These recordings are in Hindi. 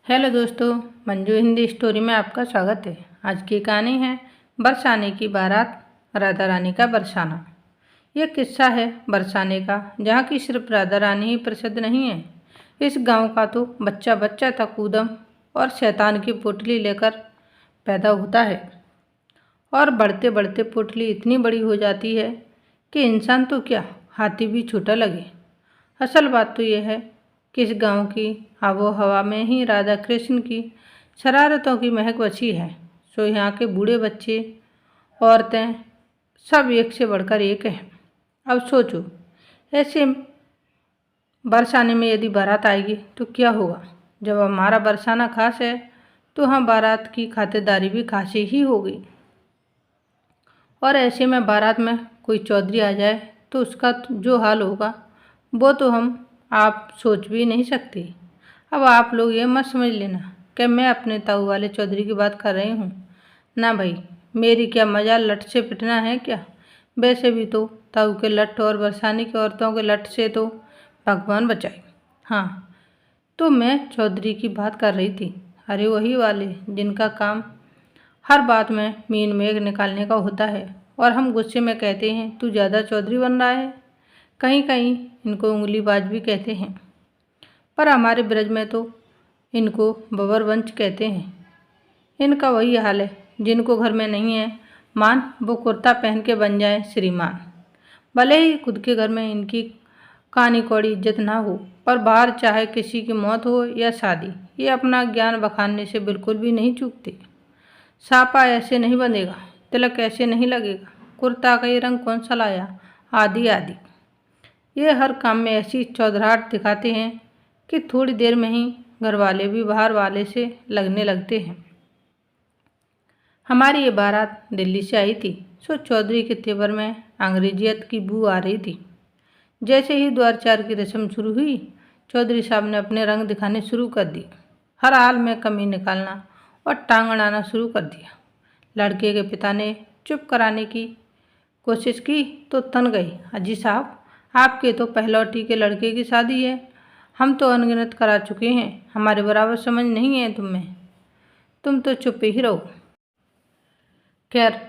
हेलो दोस्तों, मंजू हिंदी स्टोरी में आपका स्वागत है। आज की कहानी है बरसाने की बारात, राधा रानी का बरसाना। यह किस्सा है बरसाने का, जहाँ की सिर्फ राधा रानी ही प्रसिद्ध नहीं है। इस गांव का तो बच्चा बच्चा तक ऊधम और शैतान की पोटली लेकर पैदा होता है और बढ़ते बढ़ते पोटली इतनी बड़ी हो जाती है कि इंसान तो क्या, हाथी भी छोटा लगे। असल बात तो यह है कि इस गांव की आबो हवा में ही राधा कृष्ण की शरारतों की महक बची है। सो यहाँ के बूढ़े बच्चे, औरतें, सब एक से बढ़कर एक हैं। अब सोचो, ऐसे बरसाने में यदि बारात आएगी तो क्या होगा। जब हमारा बरसाना खास है तो हम बारात की खातिरदारी भी खास ही होगी। और ऐसे में बारात में कोई चौधरी आ जाए तो उसका जो हाल होगा वो तो आप सोच भी नहीं सकती। अब आप लोग ये मत समझ लेना कि मैं अपने ताऊ वाले चौधरी की बात कर रही हूँ। ना भाई, मेरी क्या मजाल लट से पिटना है क्या। वैसे भी तो ताऊ के लट और बरसाने की औरतों के लट से तो भगवान बचाए। हाँ, तो मैं चौधरी की बात कर रही थी। अरे वही वाले जिनका काम हर बात में मीन मेघ निकालने का होता है और हम गुस्से में कहते हैं तू ज़्यादा चौधरी बन रहा है। कहीं कहीं इनको उंगलीबाज भी कहते हैं, पर हमारे ब्रज में तो इनको बबरवंश कहते हैं। इनका वही हाल है, जिनको घर में नहीं है मान वो कुर्ता पहन के बन जाए श्रीमान। भले ही खुद के घर में इनकी कानी कौड़ी इज्जत ना हो, पर बाहर चाहे किसी की मौत हो या शादी, ये अपना ज्ञान बखानने से बिल्कुल भी नहीं चूकते। सापा ऐसे नहीं बंधेगा, तिलक ऐसे नहीं लगेगा, कुर्ता का ये रंग कौन सा लाया, आदि आदि। ये हर काम में ऐसी चौधराहट दिखाते हैं कि थोड़ी देर में ही घर वाले भी बाहर वाले से लगने लगते हैं। हमारी ये बारात दिल्ली से आई थी, सो चौधरी के तेवर में अंग्रेजियत की बू आ रही थी। जैसे ही द्वार चार की रस्म शुरू हुई, चौधरी साहब ने अपने रंग दिखाने शुरू कर दी। हर हाल में कमी निकालना और टांग अड़ाना शुरू कर दिया। लड़के के पिता ने चुप कराने की कोशिश की तो तन गई। अजी साहब, आपके तो पहलौठी के लड़के की शादी है, हम तो अनगिनत करा चुके हैं, हमारे बराबर समझ नहीं है तुम्हें, तुम तो चुप ही रहो। खैर,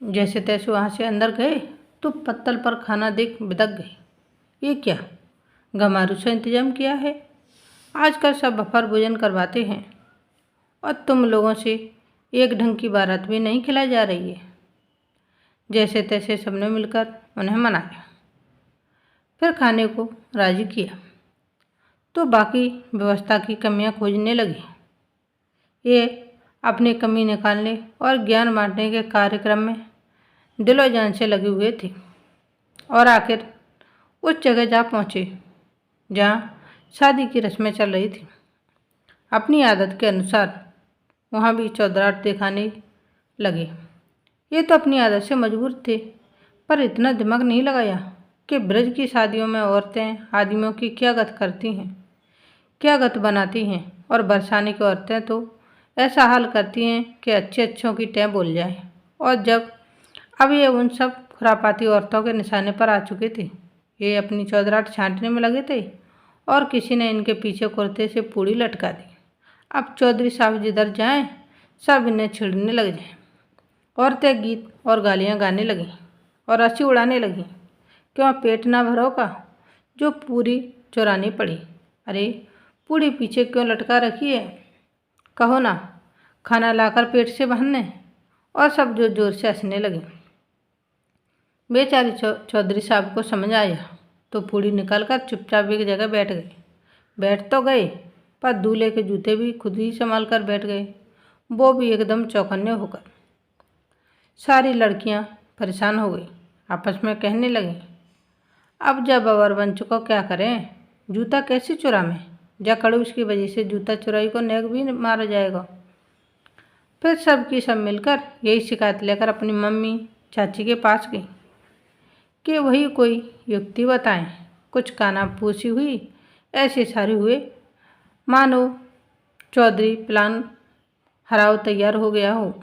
जैसे तैसे वहाँ से अंदर गए तो पत्तल पर खाना देख बिदक गए। ये क्या गमारू सा इंतजाम किया है, आजकल सब बफर भोजन करवाते हैं और तुम लोगों से एक ढंग की बारात भी नहीं खिलाई जा रही है। जैसे तैसे सबने मिलकर उन्हें मनाया, फिर खाने को राजी किया तो बाकी व्यवस्था की कमियां खोजने लगी। ये अपनी कमी निकालने और ज्ञान बांटने के कार्यक्रम में दिलो जान से लगे हुए थे और आखिर उस जगह जा पहुँचे जहाँ शादी की रस्में चल रही थी। अपनी आदत के अनुसार वहाँ भी चौधराहट दिखाने लगे। ये तो अपनी आदत से मजबूर थे, पर इतना दिमाग नहीं लगाया कि ब्रज की शादियों में औरतें आदमियों की क्या गत करती हैं, क्या गत बनाती हैं। और बरसाने की औरतें तो ऐसा हाल करती हैं कि अच्छे अच्छों की टैं बोल जाए। और जब अब ये उन सब खुरापाती औरतों के निशाने पर आ चुके थे, ये अपनी चौधराहट छांटने में लगे थे और किसी ने इनके पीछे कुर्ते से पूड़ी लटका दी। अब चौधरी साहब जिधर जाएं सब इन्हें छिड़ने लग जाए। औरतें गीत और गालियाँ गाने लगीं और रस्सी उड़ाने लगीं। क्यों पेट ना भरो का, जो पूरी चुरानी पड़ी। अरे पूरी पीछे क्यों लटका रखी है, कहो ना खाना लाकर पेट से भरने। और सब जोर जोर से हंसने लगे। बेचारे चौधरी साहब को समझ आया तो पूड़ी निकालकर चुपचाप एक जगह बैठ गए। बैठ तो गए, पर दूल्हे के जूते भी खुद ही संभाल कर बैठ गए, वो भी एकदम चौकन्ने होकर। सारी लड़कियां परेशान हो गई, आपस में कहने लगीं, अब जब अवरवंश को क्या करें, जूता कैसे चुरावें, जकड़ उसकी वजह से जूता चुराई को नेक भी मारा जाएगा। फिर सब की सब मिलकर यही शिकायत लेकर अपनी मम्मी चाची के पास गई कि वही कोई युक्ति बताएं। कुछ कानाफूसी हुई, ऐसे सारे हुए मानो चौधरी प्लान हराव तैयार हो गया हो।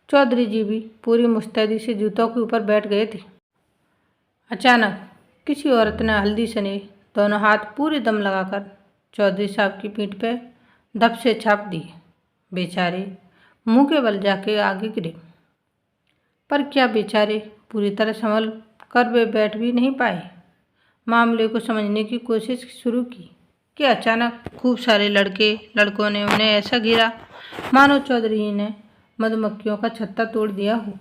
चौधरी जी भी पूरी मुस्तैदी से जूतों के ऊपर बैठ गए थे। अचानक किसी औरत ने हल्दी सने दोनों हाथ पूरे दम लगाकर चौधरी साहब की पीठ पे धप से छाप दिए। बेचारे मुंह के बल जाके आगे गिरे, पर क्या बेचारे पूरी तरह संभल कर वे बैठ भी नहीं पाए। मामले को समझने की कोशिश शुरू की कि अचानक खूब सारे लड़कों ने उन्हें ऐसा गिरा मानो चौधरी जी ने मधुमक्खियों का छत्ता तोड़ दिया हो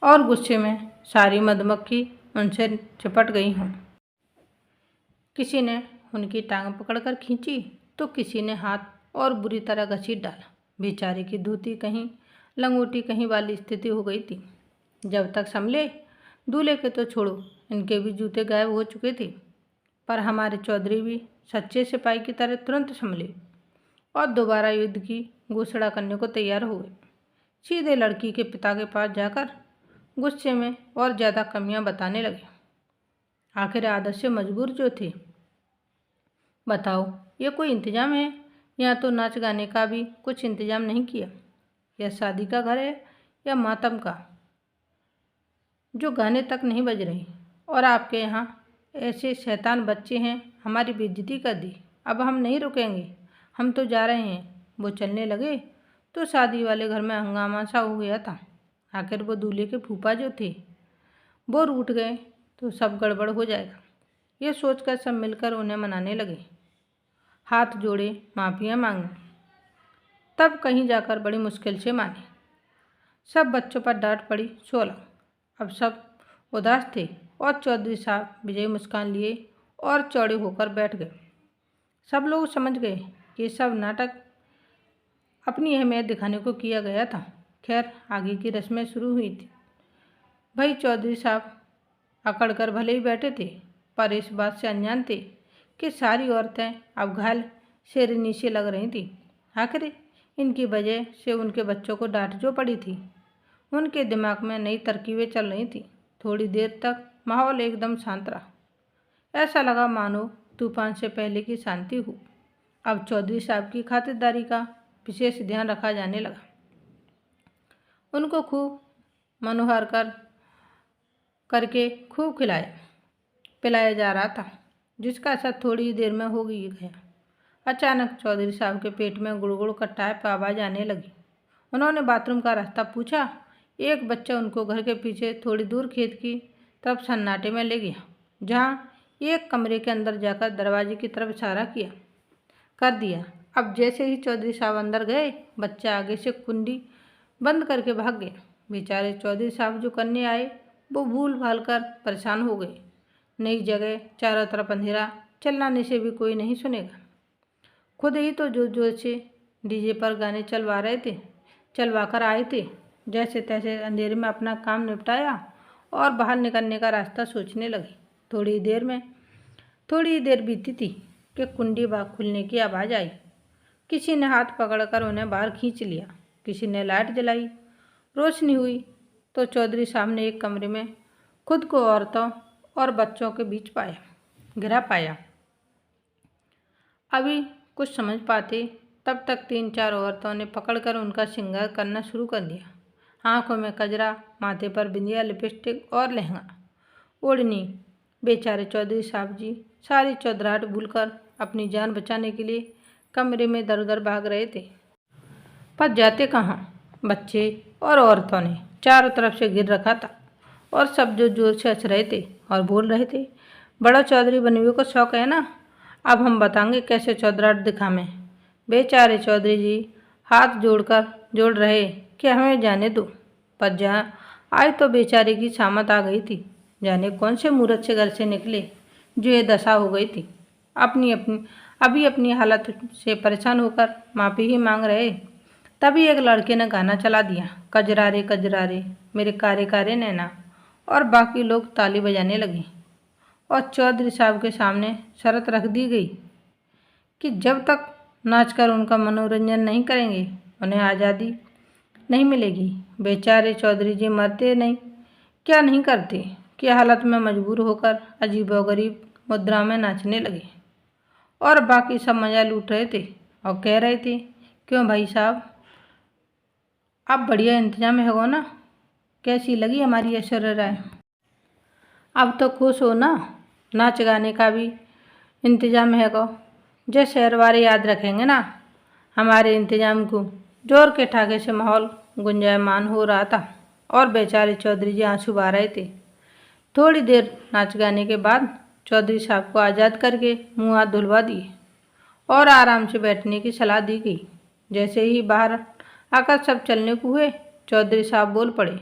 और गुस्से में सारी मधुमक्खी उनसे चिपट गई हों। किसी ने उनकी टांग पकड़कर खींची तो किसी ने हाथ और बुरी तरह घसीट डाला। बेचारे की धोती कहीं लंगोटी कहीं वाली स्थिति हो गई थी। जब तक संभले, दूल्हे के तो छोड़ो, इनके भी जूते गायब हो चुके थे। पर हमारे चौधरी भी सच्चे सिपाही की तरह तुरंत संभले और दोबारा युद्ध की घोषणा करने को तैयार हो गए। सीधे लड़की के पिता के पास जाकर गुस्से में और ज़्यादा कमियां बताने लगे। आखिर आदत से मजबूर जो थे। बताओ, ये कोई इंतजाम है? यहाँ तो नाच गाने का भी कुछ इंतजाम नहीं किया। यह शादी का घर है या मातम का, जो गाने तक नहीं बज रहे। और आपके यहाँ ऐसे शैतान बच्चे हैं, हमारी बेइज्जती कर दी। अब हम नहीं रुकेंगे, हम तो जा रहे हैं। वो चलने लगे तो शादी वाले घर में हंगामा सा हो गया था। आखिर वो दूल्हे के फूफा जो थे वो रूठ गए तो सब गड़बड़ हो जाएगा। ये सोचकर सब मिलकर उन्हें मनाने लगे, हाथ जोड़े माफियाँ मांगी। तब कहीं जाकर बड़ी मुश्किल से माने। सब बच्चों पर डांट पड़ी 16। अब सब उदास थे और चौधरी साहब विजयी मुस्कान लिए और चौड़े होकर बैठ गए। सब लोग समझ गए कि सब नाटक अपनी अहमियत दिखाने को किया गया था। खैर, आगे की रस्में शुरू हुई थी। भाई चौधरी साहब अकड़ कर भले ही बैठे थे, पर इस बात से अनजान थे कि सारी औरतें अब घायल शेरनी से लग रही थी। आखिर इनकी वजह से उनके बच्चों को डांट जो पड़ी थी। उनके दिमाग में नई तरकीबें चल रही थी। थोड़ी देर तक माहौल एकदम शांत रहा। ऐसा लगा मानो तूफान से पहले की शांति हो। अब चौधरी साहब की खातिरदारी का विशेष ध्यान रखा जाने लगा। उनको खूब मनोहर करके खूब खिलाया पिलाया जा रहा था, जिसका असर थोड़ी देर में हो गया। अचानक चौधरी साहब के पेट में गुड़गुड़ का टाइप आवाज़ आने लगी। उन्होंने बाथरूम का रास्ता पूछा। एक बच्चा उनको घर के पीछे थोड़ी दूर खेत की तरफ सन्नाटे में ले गया, जहाँ एक कमरे के अंदर जाकर दरवाजे की तरफ इशारा कर दिया। अब जैसे ही चौधरी साहब अंदर गए, बच्चा आगे से कुंडी बंद करके भाग गया। बेचारे चौधरी साहब जो करने आए वो भूल भाल कर परेशान हो गए। नई जगह, चारों तरफ अंधेरा, चिल्लाने से भी कोई नहीं सुनेगा। खुद ही तो जोर जोर से डीजे पर गाने चलवा कर आए थे। जैसे तैसे अंधेरे में अपना काम निपटाया और बाहर निकलने का रास्ता सोचने लगे। थोड़ी देर बीती थी कि कुंडी बाग खुलने की आवाज़ आई। किसी ने हाथ पकड़कर उन्हें बाहर खींच लिया। किसी ने लाइट जलाई। रोशनी हुई तो चौधरी साहब ने एक कमरे में खुद को औरतों और बच्चों के बीच घिरा पाया। अभी कुछ समझ पाते तब तक 3-4 औरतों ने पकड़कर उनका श्रृंगार करना शुरू कर दिया। आँखों में कजरा, माथे पर बिंदिया, लिपस्टिक और लहंगा, ओढ़नी। बेचारे चौधरी साहब जी सारी चौधराहट भूलकर अपनी जान बचाने के लिए कमरे में इधर उधर भाग रहे थे। पर जाते कहाँ? बच्चे और औरतों ने चारों तरफ से घेर रखा था और सब जो जोर से हंस रहे थे और बोल रहे थे, बड़ा चौधरी बनने को शौक है ना? अब हम बताएंगे कैसे चौधराहट दिखावें। बेचारे चौधरी जी हाथ जोड़ रहे कि हमें जाने दो, पर जहाँ आए तो बेचारे की शामत आ गई थी। जाने कौन से मूर्ख से घर से निकले जो ये दशा हो गई थी। अभी अपनी हालत से परेशान होकर माफ़ी ही मांग रहे, तभी एक लड़के ने गाना चला दिया, कजरारे मेरे कारे कारे नैना, और बाकी लोग ताली बजाने लगे। और चौधरी साहब के सामने शर्त रख दी गई कि जब तक नाचकर उनका मनोरंजन नहीं करेंगे, उन्हें आज़ादी नहीं मिलेगी। बेचारे चौधरी जी मरते नहीं क्या नहीं करते कि हालत में मजबूर होकर अजीबोगरीब मुद्रा में नाचने लगे। और बाकी सब मज़ा लूट रहे थे और कह रहे थे, क्यों भाई साहब, अब बढ़िया इंतजाम है हो ना? कैसी लगी हमारी ऐश्वर्या राय? अब तो खुश हो ना? नाच गाने का भी इंतजाम है को? जो शहर वाले याद रखेंगे ना, हमारे इंतजाम को जोर के ठाके से माहौल गुंजायमान हो रहा था और बेचारे चौधरी जी आंसू बहा रहे थे। थोड़ी देर नाच गाने के बाद चौधरी साहब को आज़ाद करके मुंह हाथ धुलवा दिए और आराम से बैठने की सलाह दी गई। जैसे ही बाहर आकर सब चलने को हुए, चौधरी साहब बोल पड़े,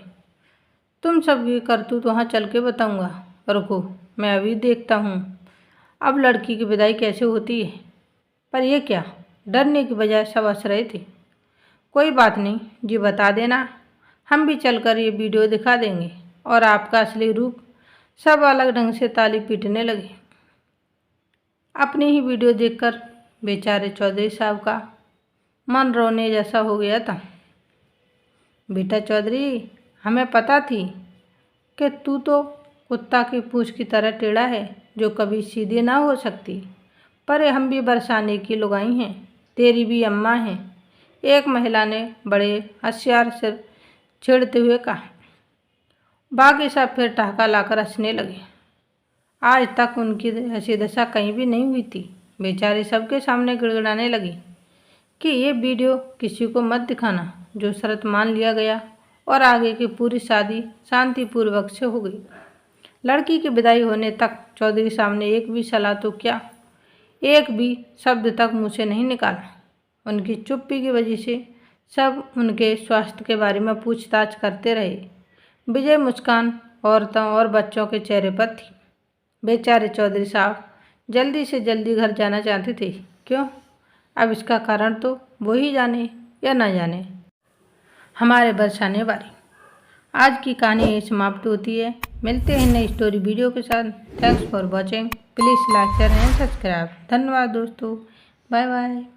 तुम सबकी करतूत वहाँ चल के बताऊँगा। रुको, मैं अभी देखता हूँ अब लड़की की विदाई कैसे होती है। पर यह क्या, डरने की बजाय सब हंस रहे थे। कोई बात नहीं जी, बता देना, हम भी चलकर ये वीडियो दिखा देंगे। और आपका असली रूप। सब अलग ढंग से ताली पीटने लगे। अपनी ही वीडियो देखकर बेचारे चौधरी साहब का मन रोने जैसा हो गया था। बेटा चौधरी, हमें पता थी कि तू तो कुत्ता की पूंछ की तरह टेढ़ा है जो कभी सीधी ना हो सकती। पर हम भी बरसाने की लुगाई हैं, तेरी भी अम्मा हैं, एक महिला ने बड़े होशियार से छेड़ते हुए कहा। बाकी सब फिर ठहाका लाकर हंसने लगे। आज तक उनकी ऐसी दशा कहीं भी नहीं हुई थी। बेचारे सबके सामने गिड़गिड़ाने लगी कि ये वीडियो किसी को मत दिखाना। जो शर्त मान लिया गया और आगे की पूरी शादी शांतिपूर्वक से हो गई। लड़की की विदाई होने तक चौधरी साहब ने एक भी सलाह तो क्या, एक भी शब्द तक मुँह से नहीं निकाला। उनकी चुप्पी की वजह से सब उनके स्वास्थ्य के बारे में पूछताछ करते रहे। विजय मुस्कान औरतों और बच्चों के चेहरे पर थी। बेचारे चौधरी साहब जल्दी से जल्दी घर जाना चाहते थे। क्यों? अब इसका कारण तो वो ही जाने या ना जाने। हमारे बरसाने वाली आज की कहानी यही समाप्त होती है। मिलते हैं नई स्टोरी वीडियो के साथ। Thanks for watching. Please like share and subscribe. धन्यवाद दोस्तों। Bye bye.